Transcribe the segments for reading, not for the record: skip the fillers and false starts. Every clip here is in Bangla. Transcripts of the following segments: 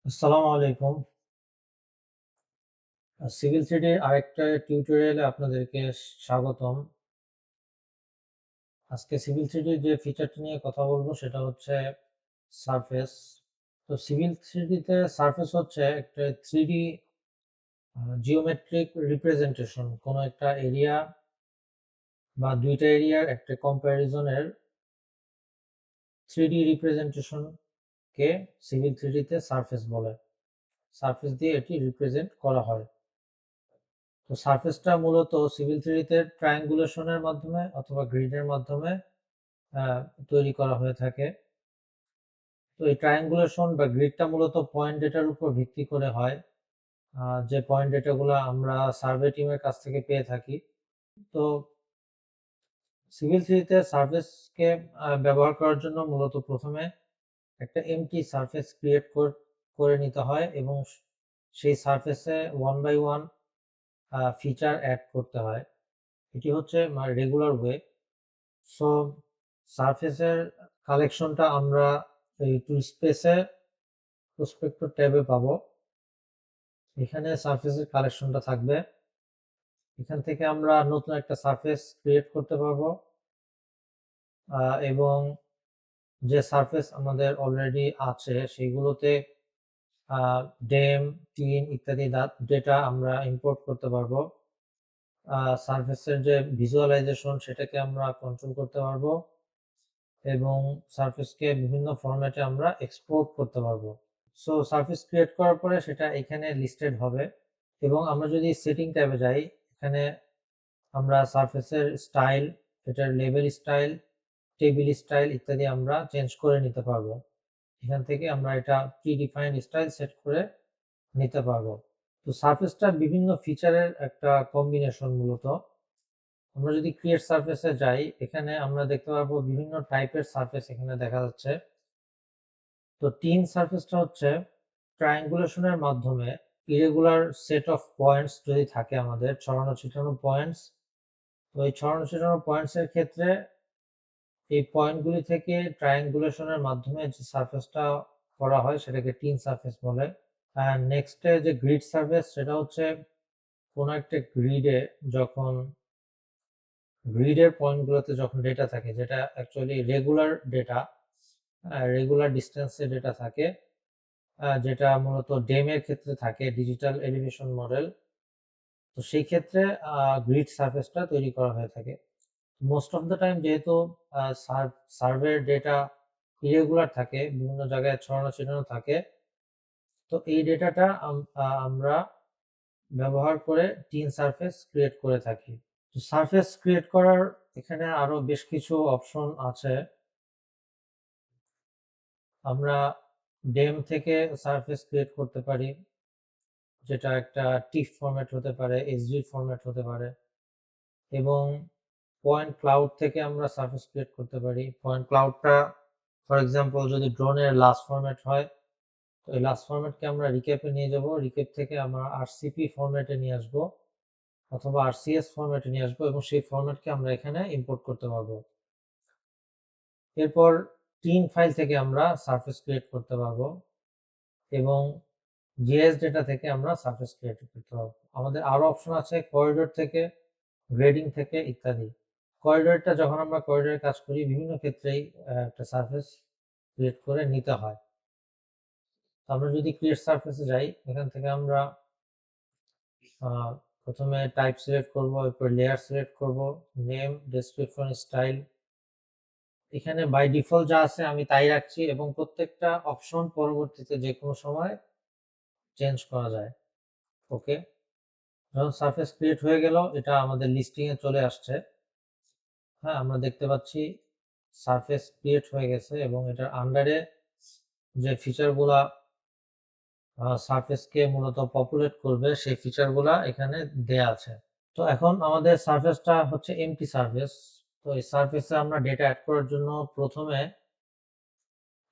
আসসালামু আলাইকুম। সিভিল থ্রিডির আরেকটা টিউটোরিয়ালে আপনাদেরকে স্বাগতম। আজকে সিভিল থ্রিডির যে ফিচারটা নিয়ে কথা বলবো সেটা হচ্ছে সারফেস। তো সিভিল থ্রিডিতে সারফেস হচ্ছে একটা থ্রিডি জিওমেট্রিক রিপ্রেজেন্টেশন, কোনো একটা এরিয়া বা দুইটা এরিয়ার একটা কম্প্যারিজনের থ্রিডি রিপ্রেজেন্টেশনকে সিভিল থ্রিডিতে সারফেস বলে। সারফেস দিয়ে এটি রিপ্রেজেন্ট করা হয়। তো সারফেসটা মূলত সিভিল থ্রিডিতে ট্রায়াঙ্গুলেশনের মাধ্যমে অথবা গ্রিডের মাধ্যমে তৈরি করা হয়ে থাকে। তো এই ট্রায়াঙ্গুলেশন বা গ্রিডটা মূলত পয়েন্ট ডেটার উপর ভিত্তি করে হয়, যে পয়েন্ট ডেটাগুলো আমরা সার্ভে টিমের কাছ থেকে পেয়ে থাকি। তো সিভিল থ্রিডিতে সারফেসকে ব্যবহার করার জন্য মূলত প্রথমে একটা এমটি সারফেস ক্রিয়েট করে নিতে হয় এবং সেই সারফেসে 1 বাই 1 ফিচার অ্যাড করতে হয়। এটি হচ্ছে রেগুলার ওয়ে। সো সারফেসের কালেকশনটা আমরা এই টুল স্পেসে প্রসপেক্টর ট্যাবে পাবো। এখানে সারফেসের কালেকশনটা থাকবে। এখান থেকে আমরা নতুন একটা সারফেস ক্রিয়েট করতে পারবো এবং যে সারফেস আমাদের অলরেডি আছে সেগুলোতে ডেম, টিন ইত্যাদি ডেটা আমরা ইম্পোর্ট করতে পারবো। সারফেসের যে ভিজুয়ালাইজেশন সেটাকে আমরা কন্ট্রোল করতে পারবো এবং সারফেসকে বিভিন্ন ফরম্যাটে আমরা এক্সপোর্ট করতে পারবো। সো সারফেস ক্রিয়েট করার পরে সেটা এখানে লিস্টেড হবে এবং আমরা যদি সেটিং ট্যাবে যাই, এখানে আমরা সারফেসের স্টাইল, এটার লেবেল স্টাইল, টেবিল স্টাইল ইত্যাদি আমরা চেঞ্জ করে নিতে পারবো। এখান থেকে আমরা এটা প্রিডিফাইন্ড স্টাইল সেট করে নিতে পারবো। তো সারফেসটা বিভিন্ন ফিচারের একটা কম্বিনেশন মূলত। আমরা যদি ক্রিয়েট সারফেসে যাই, এখানে আমরা দেখতে পারবো বিভিন্ন টাইপের সারফেস এখানে দেখা যাচ্ছে। তো টিন সারফেসটা হচ্ছে ট্রায়াঙ্গুলেশনের মাধ্যমে ইরেগুলার সেট অফ পয়েন্টস যদি থাকে, আমাদের ছড়ানো ছিটানো পয়েন্টস, তো এই ছড়ানো ছিটানো পয়েন্টস এর ক্ষেত্রে এই পয়েন্টগুলি থেকে ট্রায়াঙ্গুলেশনের মাধ্যমে যে সারফেসটা করা হয় সেটাকে টিন সারফেস বলে। আর নেক্সটে যে গ্রিড সারফেস, সেটা হচ্ছে কোনো একটা গ্রিডে যখন গ্রিডের পয়েন্টগুলোতে যখন ডেটা থাকে, যেটা অ্যাকচুয়ালি রেগুলার ডেটা, রেগুলার ডিস্টেন্সে ডেটা থাকে, যেটা মূলত ডেমের ক্ষেত্রে থাকে, ডিজিটাল এলিভেশন মডেল। তো সেই ক্ষেত্রে গ্রিড সারফেসটা তৈরি করা হয়ে থাকে। মোস্ট অফ দ্য টাইম যেহেতু সার্ভের ডেটা ইরেগুলার থাকে, বিভিন্ন জায়গায় ছড়ানো ছিটানো থাকে, তো এই ডেটাটা আমরা ব্যবহার করে টিন সারফেস ক্রিয়েট করে থাকি। তো সারফেস ক্রিয়েট করার এখানে আরো বেশ কিছু অপশন আছে। আমরা ডেম থেকে সারফেস ক্রিয়েট করতে পারি, যেটা একটা টিফ ফরম্যাট হতে পারে, এসডি ফরম্যাট হতে পারে, এবং পয়েন্ট ক্লাউড থেকে আমরা সারফেস ক্রিয়েট করতে পারি। পয়েন্ট ক্লাউডটা ফর এক্সাম্পল যদি ড্রোনের লাস্ট ফরম্যাট হয়, তো এই লাস্ট ফরম্যাটকে আমরা রিক্যাপে নিয়ে যাব, রিক্যাপ থেকে আমরা আরসিপি ফরম্যাটে নিয়ে আসব অথবা আরসিএস ফরম্যাটে নিয়ে আসবো এবং সেই ফরম্যাটকে আমরা এখানে ইম্পোর্ট করতে পারবো। এরপর টিন ফাইল থেকে আমরা সারফেস ক্রিয়েট করতে পারবো এবং জিএস ডেটা থেকে আমরা সারফেস ক্রিয়েট করতে পারবো। আমাদের আরো অপশন আছে করিডোর থেকে, গ্রেডিং থেকে ইত্যাদি। করিডোরটা যখন আমরা করিডোরে কাজ করি, বিভিন্ন ক্ষেত্রেই একটা সারফেস ক্রিয়েট করে নিতে হয়। আমরা যদি ক্রিয়েট সারফেসে যাই, এখান থেকে আমরা প্রথমে টাইপ সিলেক্ট করব, এরপর লেয়ার সিলেক্ট করব, নেম, ডেসক্রিপশন, স্টাইল। এখানে বাই ডিফল্ট যা আছে আমি তাই রাখছি এবং প্রত্যেকটা অপশন পরবর্তীতে যে কোনো সময় চেঞ্জ করা যায়। ওকে, যখন সারফেস ক্রিয়েট হয়ে গেল, এটা আমাদের লিস্টিং এ চলে আসছে। হ্যাঁ, আমরা দেখতে পাচ্ছি সারফেস ক্রিয়েট হয়ে গেছে এবং এটার আন্ডারে যে ফিচারগুলা সারফেসকে মূলত পপুলেট করবে সেই ফিচারগুলা এখানে দেয়া আছে। তো এখন আমাদের সারফেসটা হচ্ছে এমটি সারফেস। তো এই সারফেসে আমরা ডেটা অ্যাড করার জন্য প্রথমে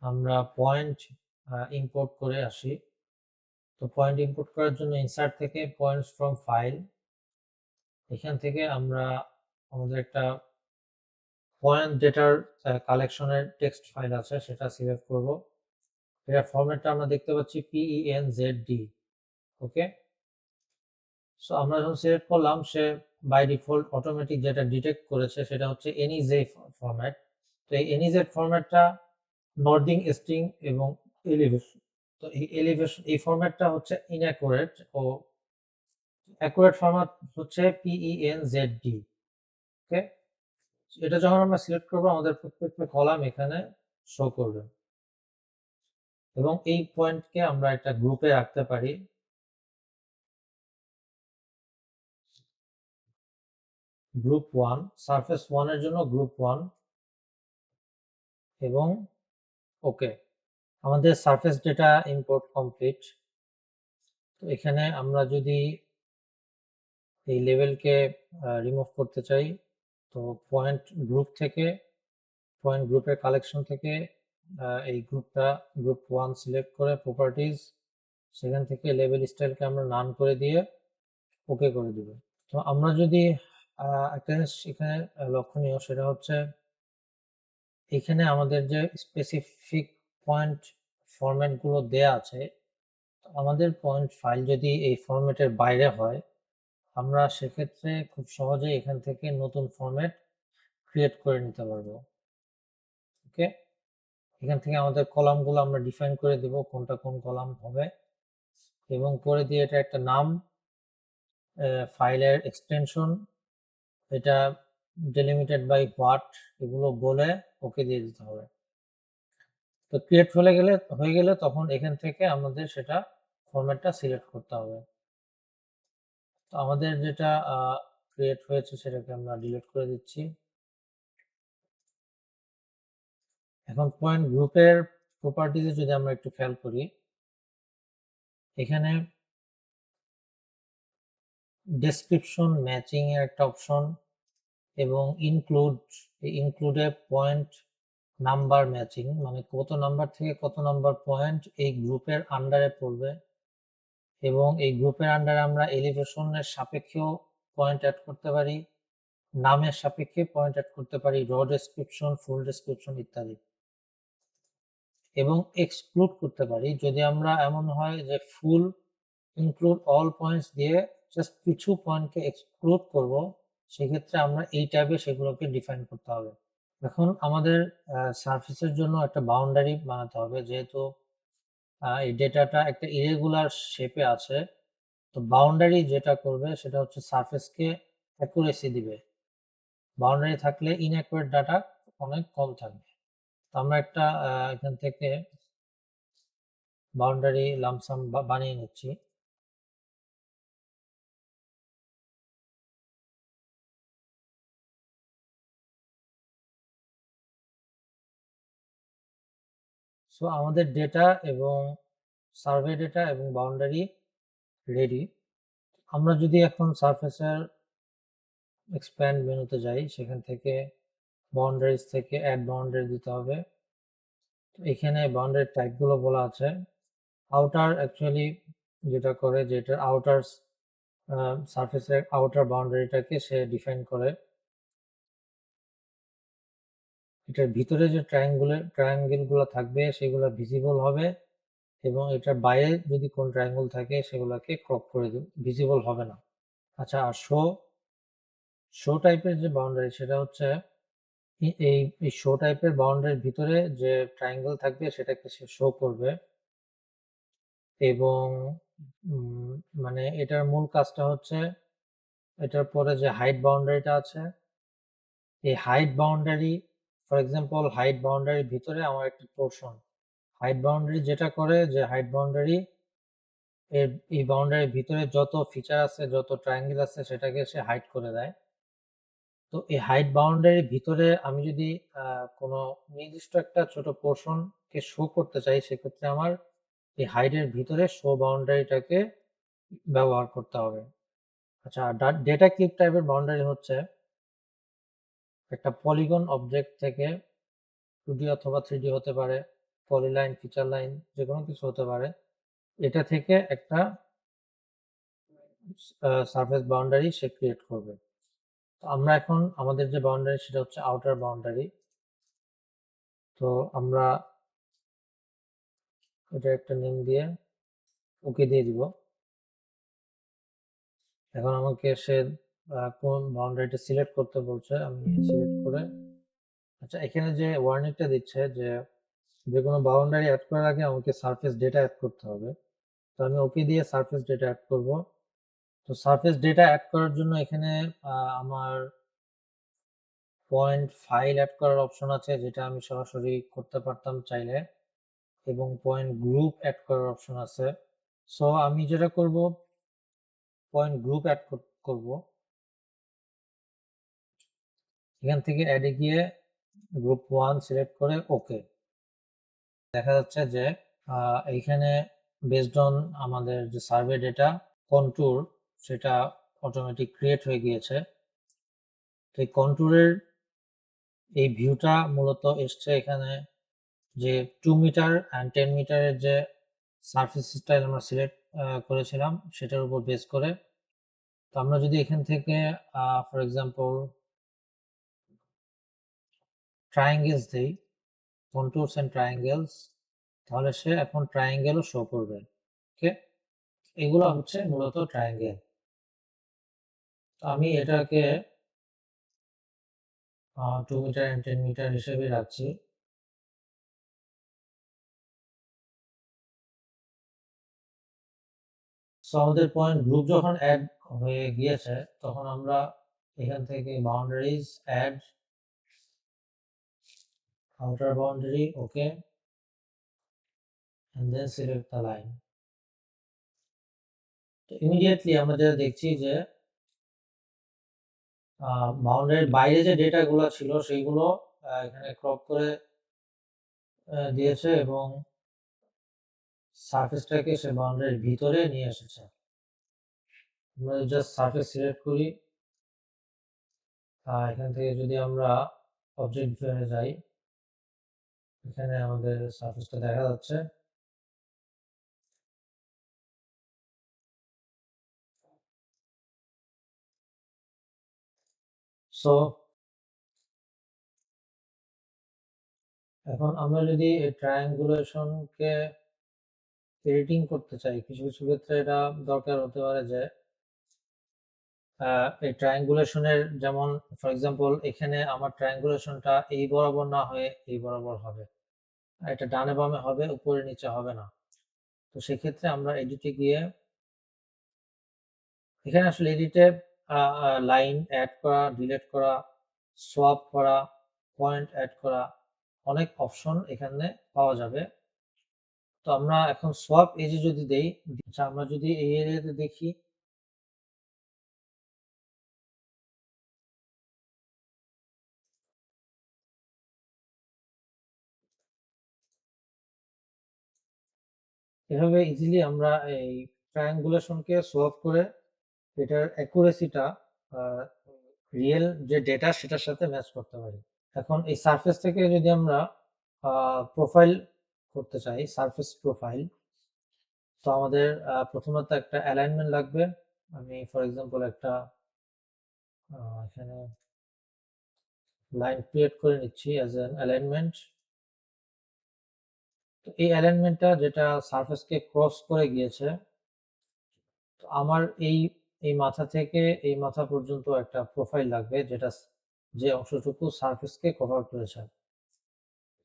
আমরা পয়েন্ট ইম্পোর্ট করে আসি। তো পয়েন্ট ইম্পোর্ট করার জন্য ইনসার্ট থেকে পয়েন্টস ফ্রম ফাইল, এখান থেকে আমরা আমাদের একটা পয়েন্ট ডেটার কালেকশনের টেক্সট ফাইল আছে সেটা সিলেক্ট করব এটা ফরম্যাটটা আমরা দেখতে পাচ্ছি PENZD। ওকে, সো আমরা যখন সিলেক্ট করলাম, সে বাই ডিফল্ট অটোমেটিক যেটা ডিটেক্ট করেছে সেটা হচ্ছে NEJ ফরম্যাট। তো এই NEZ ফরম্যাটটা নর্ডিং, স্ট্রিং এবং এলিভেশন। তো এই এলিভেশন এই ফরম্যাটটা হচ্ছে ইনঅ্যাকুরেট, ও অ্যাকুরেট ফরম্যাট হচ্ছে PENZD। ওকে, এটা যখন আমরা সিলেক্ট করবো আমাদের প্রত্যেকটা কলাম এখানে শো করবে, এবং এই পয়েন্টকে আমরা একটা গ্রুপে রাখতে পারি। গ্রুপ 1, সারফেস 1 এর জন্য গ্রুপ 1 এবং ওকে, আমাদের সারফেস ডেটা ইম্পোর্ট কমপ্লিট। তো এখানে আমরা যদি এই লেভেলকে রিমুভ করতে চাই, তো পয়েন্ট গ্রুপ থেকে, পয়েন্ট গ্রুপের কালেকশন থেকে এই গ্রুপটা, গ্রুপ 1 সিলেক্ট করে প্রপার্টিজ, সেখান থেকে লেভেল স্টাইলকে আমরা নান করে দিয়ে ওকে করে দিব। তো আমরা যদি একটা জিনিস এখানে লক্ষণীয়, সেটা হচ্ছে এখানে আমাদের যে স্পেসিফিক পয়েন্ট ফরম্যাট গুলো দেয়া আছে, আমাদের পয়েন্ট ফাইল যদি এই ফরম্যাটের বাইরে হয়, আমরা সেক্ষেত্রে খুব সহজেই এখান থেকে নতুন ফরম্যাট ক্রিয়েট করে নিতে পারবো। ওকে, এখান থেকে আমাদের কলামগুলো আমরা ডিফাইন করে দেব কোনটা কোন কলাম হবে, এবং করে দিয়ে এটা একটা নাম, ফাইলের এক্সটেনশন, এটা ডেলিমিটেড বাই হোয়াট, এগুলো বলে ওকে দিয়ে দিতে হবে। তো ক্রিয়েট হয়ে গেলে তখন এখান থেকে আমাদের সেটা ফরম্যাটটা সিলেক্ট করতে হবে। তো আমাদের যেটা ক্রিয়েট হয়েছে সেটাকে আমরা ডিলিট করে দিচ্ছি। এখন পয়েন্ট গ্রুপের প্রপার্টিজে যদি আমরা একটু খেয়াল করি, এখানে ডেসক্রিপশন ম্যাচিং এর একটা অপশন, এবং ইনক্লুডে পয়েন্ট নাম্বার ম্যাচিং, মানে কত নাম্বার থেকে কত নাম্বার পয়েন্ট এই গ্রুপের আন্ডারে পড়বে, এবং এই গ্রুপের আন্ডারে আমরা এলিভেশনের সাপেক্ষেও পয়েন্ট অ্যাড করতে পারি, নামের সাপেক্ষে পয়েন্ট অ্যাড করতে পারি, র ডেসক্রিপশন, ফুল ডেসক্রিপশন ইত্যাদি, এবং এক্সক্লুড করতে পারি যদি আমরা এমন হয় যে ফুল ইনক্লুড অল পয়েন্টস দিয়ে জাস্ট কিছু পয়েন্টকে এক্সক্লুড করব, সেক্ষেত্রে আমরা এই ট্যাবে সেগুলোকে ডিফাইন করতে হবে। এখন আমাদের সারফেসের জন্য একটা বাউন্ডারি বানাতে হবে, যেহেতু এই ডেটাটা একটা ইরেগুলার শেপে আছে। তো বাউন্ডারি যেটা করবে সেটা হচ্ছে সারফেসকে অ্যাকুরেসি দিবে। বাউন্ডারি থাকলে ইনঅ্যাকুরেট ডাটা অনেক কম থাকবে। তো আমরা একটা এখান থেকে বাউন্ডারি লামসাম বানিয়ে নিচ্ছি। সো আমাদের ডেটা এবং সার্ভে ডেটা এবং বাউন্ডারি রেডি। আমরা যদি এখন সারফেসের এক্সপ্যান্ড মেনুতে যাই, সেখান থেকে বাউন্ডারিজ থেকে অ্যাড বাউন্ডারি দিতে হবে। এখানে বাউন্ডারি টাইপগুলো বলা আছে। আউটার অ্যাকচুয়ালি যেটা করে, যেটা আউটার সারফেসের আউটার বাউন্ডারিটাকে সে ডিফাইন করে। এটার ভিতরে যে ট্রায়াঙ্গেলগুলো থাকবে সেগুলো ভিজিবল হবে, এবং এটার বাইরে যদি কোন ট্রায়াঙ্গেল থাকে সেগুলোকে ক্রপ করে দেবে, ভিজিবল হবে না। আচ্ছা, আর শো টাইপের যে বাউন্ডারি, সেটা হচ্ছে এই শো টাইপের বাউন্ডারির ভিতরে যে ট্রায়াঙ্গেল থাকবে সেটাকে সে শো করবে, এবং মানে এটার মূল কাজটা হচ্ছে এটার পরে যে হাইট বাউন্ডারিটা আছে, এই height boundary, for example height বাউন্ডারির ভিতরে আমার একটা পোর্শন, হাইট বাউন্ডারি যেটা করে যে হাইট বাউন্ডারি এই বাউন্ডারির ভিতরে যত ফিচার আছে, যত ট্রায়াঙ্গেল আছে, সেটাকে সে হাইড করে দেয়। তো এই হাইট বাউন্ডারির ভিতরে আমি যদি কোনো নির্দিষ্ট একটা ছোট পোর্শন কে শো করতে চাই, সেক্ষেত্রে আমার এই হাইডের ভিতরে শো বাউন্ডারিটাকে ব্যবহার করতে হবে। আচ্ছা, ডেটা ক্লিপ টাইপের বাউন্ডারি হচ্ছে একটা পলিগন অবজেক্ট থেকে 2D অথবা 3D হতে পারে, পলিলাইন, ফিচার লাইন, যে কোনো কিছু হতে পারে, এটা থেকে একটা সারফেস বাউন্ডারি সে ক্রিয়েট করবে। তো আমরা এখন আমাদের যে বাউন্ডারি সেটা হচ্ছে আউটার বাউন্ডারি। তো আমরা এটা একটা নেম দিয়ে ওকে দিয়ে দিব। এখন আমাকে সে কোন বাউন্ডারিটা সিলেক্ট করতে বলছে, আমি সিলেক্ট করে, আচ্ছা এখানে যে ওয়ার্নিংটা দিচ্ছে যে যে কোনো বাউন্ডারি অ্যাড করার আগে আমাকে সারফেস ডেটা অ্যাড করতে হবে। তো আমি ওকে দিয়ে সারফেস ডেটা অ্যাড করব। তো সারফেস ডেটা অ্যাড করার জন্য এখানে আমার পয়েন্ট ফাইল অ্যাড করার অপশন আছে, যেটা আমি সরাসরি করতে পারতাম চাইলে, এবং পয়েন্ট গ্রুপ অ্যাড করার অপশন আছে। সো আমি যেটা করব, পয়েন্ট গ্রুপ অ্যাড করব। এখান থেকে অ্যাডে গিয়ে গ্রুপ 1 সিলেক্ট করে ওকে। দেখা যাচ্ছে যে এইখানে বেসড অন আমাদের যে সার্ভে ডেটা কন্ট্যুর, সেটা অটোমেটিক ক্রিয়েট হয়ে গিয়েছে। এই কন্ট্যুরের এই ভিউটা মূলত এসছে এখানে যে 2 মিটার অ্যান্ড 10 মিটারের যে সারফেস স্টাইল আমরা সিলেক্ট করেছিলাম সেটার উপর বেস করে। তো আমরা যদি এখান থেকে ফর এক্সাম্পল ট্রায়াঙ্গেলস দেই, কন্ট্যুরস এন্ড ট্রায়াঙ্গেলস, তাহলে সে এখন ট্রায়াঙ্গেলও শো করবে। ওকে, এগুলো হচ্ছে মূলত ট্রায়াঙ্গেল। আমি এটাকে 2 মিটার এন্ড 10 মিটার হিসেবে রাখছি। সো আমাদের পয়েন্ট গ্রুপ যখন অ্যাড হয়ে গিয়েছে, তখন আমরা এখান থেকে boundaries add, outer boundary, okay, and then select the line. তো ইমিডিয়েটলি আমরা যেটা দেখছি যে বাউন্ডারির বাইরে যে ডেটাগুলো ছিল সেইগুলো এখানে ক্রপ করে দিয়েছে এবং সারফেসটাকে সে বাউন্ডারির ভিতরে নিয়ে এসেছে। আমরা জাস্ট সারফেস সিলেক্ট করি, এখান থেকে যদি আমরা অবজেক্ট ভিউয়ে যাই, এখানে আমাদের সারফেসটা দেখা যাচ্ছে। সো এখন আমরা যদি এই ট্রায়াঙ্গুলেশনকে এডিটিং করতে চাই, কিছু কিছু ক্ষেত্রে এটা দরকার হতে পারে যে এই ট্রায়াঙ্গুলেশনের, যেমন ফর এক্সাম্পল এখানে আমার ট্রায়াঙ্গুলেশনটা এই বরাবর না হয়ে এই বরাবর হবে, এটা ডানে বামে হবে, উপরে নিচে হবে না। তো সেক্ষেত্রে আমরা এডিটে গিয়ে এখানে আসলে এডিটে লাইন অ্যাড করা, ডিলিট করা, সোয়াপ করা, পয়েন্ট অ্যাড করা, অনেক অপশন এখানে পাওয়া যাবে। তো আমরা এখন সোয়াপ এজে যদি দেই, আচ্ছা আমরা যদি এই এরিয়াতে দেখি, এভাবে ইজিলি আমরা এই ট্রায়াঙ্গুলেশনকে সোয়াপ করে এটার অ্যাকুরেসিটা রিয়েল যে ডেটা সেটার সাথে ম্যাচ করতে পারি। এখন এই সারফেস থেকে যদি আমরা প্রোফাইল করতে চাই, সারফেস প্রোফাইল, তো আমাদের প্রথমত একটা অ্যালাইনমেন্ট লাগবে। আমি ফর এক্সাম্পল একটা এখানে লাইন ক্রিয়েট করে নিচ্ছি অ্যাজ অ্যান অ্যালাইনমেন্ট। তো এই অ্যালাইনমেন্টটা যেটা সারফেসকে ক্রস করে গিয়েছে, তো আমার এই এই মাথা থেকে এই মাথা পর্যন্ত একটা প্রোফাইল লাগবে, যেটা যে অংশটুকু সারফেসকে কভার করেছে।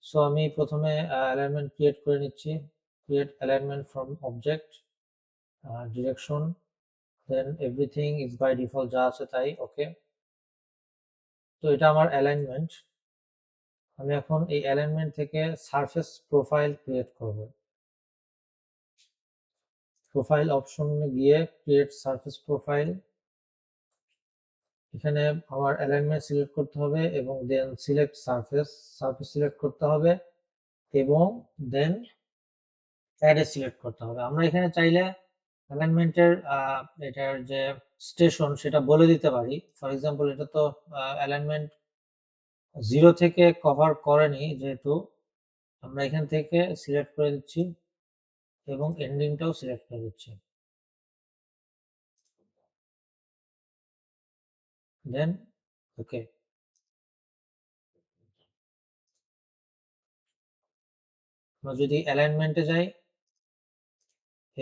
সো আমি প্রথমে অ্যালাইনমেন্ট ক্রিয়েট করে নিচ্ছি, create alignment from object, direction, then everything is by default যা আছে তাই, ওকে। তো এটা আমার অ্যালাইনমেন্ট। আমি এখন এই অ্যালাইনমেন্ট থেকে সারফেস প্রোফাইল ক্রিয়েট করব। প্রোফাইল অপশনে গিয়ে ক্রিয়েট সারফেস প্রোফাইল, এখানে আমার অ্যালাইনমেন্ট সিলেক্ট করতে হবে এবং then select surface, surface select করতে হবে এবং দেন অ্যারে সিলেক্ট করতে হবে। আমরা এখানে চাইলে অ্যালাইনমেন্টের এটার যে স্টেশন সেটা বলে দিতে পারি। ফর এক্সাম্পল এটা তো অ্যালাইনমেন্ট 0 থেকে কভার করেনি, যেহেতু আমরা এখান থেকে সিলেক্ট করে দিচ্ছি এবং এন্ডিংটাও সিলেক্ট করে দিচ্ছি, দেন ওকে। আমরা যদি অ্যালাইনমেন্টে যাই,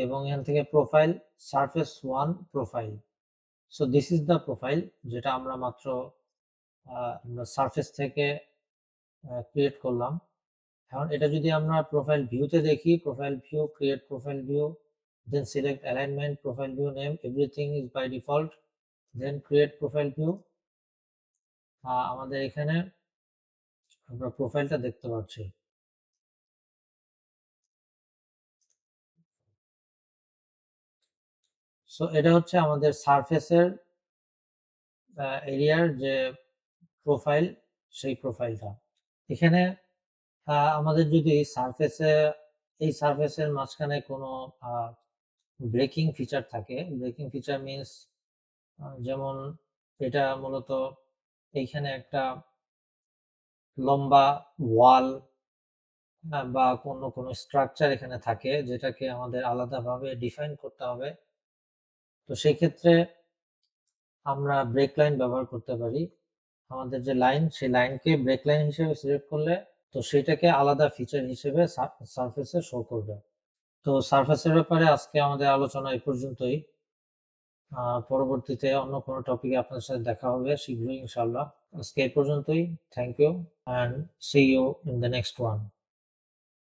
এবং এখান থেকে profile surface 1 profile. So this is the profile যেটা আমরা মাত্র সারফেস থেকে ক্রিয়েট করলাম। এখন এটা যদি আমরা প্রোফাইল ভিউতে দেখি, profile view, create profile view, then select alignment, profile view name, everything is by default, then create profile view. আমাদের এখানে আমরা প্রোফাইলটা দেখতে পাচ্ছি। সো এটা হচ্ছে আমাদের সারফেসের এরিয়ার যে প্রোফাইল, সেই প্রোফাইলটা। এখানে আমাদের যদি এই সারফেসের মাঝখানে কোনো ব্রেকিং ফিচার থাকে, ব্রেকিং ফিচার মিনস যেমন এটা মূলত এইখানে একটা লম্বা ওয়াল বা কোনো স্ট্রাকচার এখানে থাকে যেটাকে আমাদের আলাদাভাবে ডিফাইন করতে হবে। তো সেই ক্ষেত্রে আমরা ব্রেক লাইন ব্যবহার করতে পারি। আমাদের যে লাইন, সেই লাইনকে ব্রেক লাইন হিসেবে সিলেক্ট করলে তো সেটাকে আলাদা ফিচার হিসেবে সারফেসে শো করবে। তো সারফেসের ব্যাপারে আজকে আমাদের আলোচনা এই পর্যন্তই। পরবর্তীতে অন্য কোনো টপিকে আপনার সাথে দেখা হবে শীঘ্রই ইনশাআল্লাহ। আজকে এই পর্যন্তই। Thank you and see you in the next one.